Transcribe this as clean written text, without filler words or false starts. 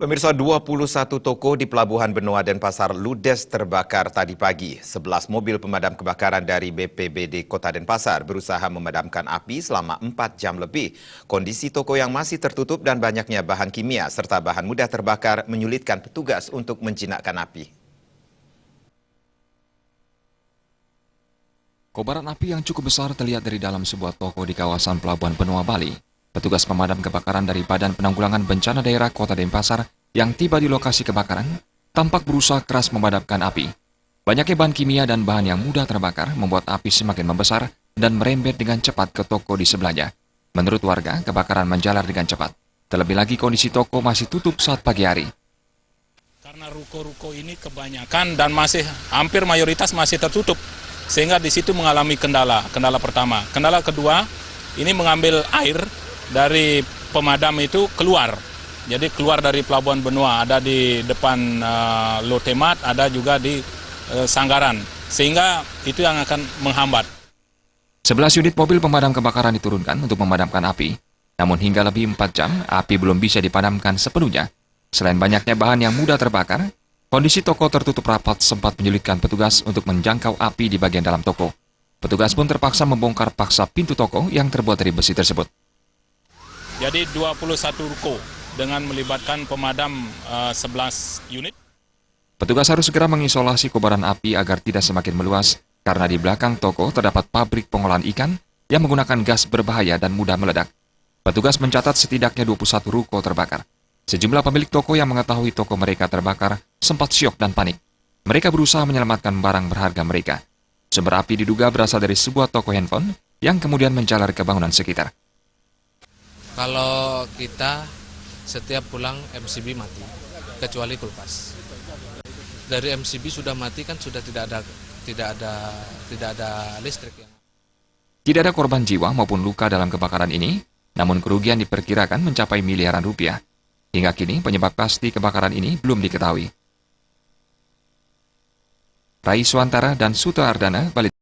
Pemirsa, 21 toko di Pelabuhan Benoa Denpasar ludes terbakar tadi pagi. 11 mobil pemadam kebakaran dari BPBD Kota Denpasar berusaha memadamkan api selama 4 jam lebih. Kondisi toko yang masih tertutup dan banyaknya bahan kimia serta bahan mudah terbakar menyulitkan petugas untuk menjinakkan api. Kobaran api yang cukup besar terlihat dari dalam sebuah toko di kawasan Pelabuhan Benoa, Bali. Petugas pemadam kebakaran dari Badan Penanggulangan Bencana Daerah Kota Denpasar yang tiba di lokasi kebakaran tampak berusaha keras memadamkan api. Banyaknya bahan kimia dan bahan yang mudah terbakar membuat api semakin membesar dan merembet dengan cepat ke toko di sebelahnya. Menurut warga, kebakaran menjalar dengan cepat. Terlebih lagi kondisi toko masih tutup saat pagi hari. Karena ruko-ruko ini kebanyakan dan masih hampir mayoritas masih tertutup, sehingga di situ mengalami kendala pertama. Kendala kedua, ini mengambil air dari pemadam itu keluar. Jadi keluar dari Pelabuhan Benoa, ada di depan Lotemat, ada juga di Sanggaran. Sehingga itu yang akan menghambat. 11 unit mobil pemadam kebakaran diturunkan untuk memadamkan api. Namun hingga lebih 4 jam, api belum bisa dipadamkan sepenuhnya. Selain banyaknya bahan yang mudah terbakar, kondisi toko tertutup rapat sempat menyulitkan petugas untuk menjangkau api di bagian dalam toko. Petugas pun terpaksa membongkar paksa pintu toko yang terbuat dari besi tersebut. Jadi 21 ruko dengan melibatkan pemadam 11 unit. Petugas harus segera mengisolasi kobaran api agar tidak semakin meluas karena di belakang toko terdapat pabrik pengolahan ikan yang menggunakan gas berbahaya dan mudah meledak. Petugas mencatat setidaknya 21 ruko terbakar. Sejumlah pemilik toko yang mengetahui toko mereka terbakar sempat syok dan panik. Mereka berusaha menyelamatkan barang berharga mereka. Sumber api diduga berasal dari sebuah toko handphone yang kemudian menjalar ke bangunan sekitar. Kalau kita setiap pulang MCB mati, kecuali kulkas. Dari MCB sudah mati kan sudah tidak ada listrik. Tidak ada korban jiwa maupun luka dalam kebakaran ini, namun kerugian diperkirakan mencapai miliaran rupiah. Hingga kini penyebab pasti kebakaran ini belum diketahui. Rai Suantara dan Suta Ardana, Bali.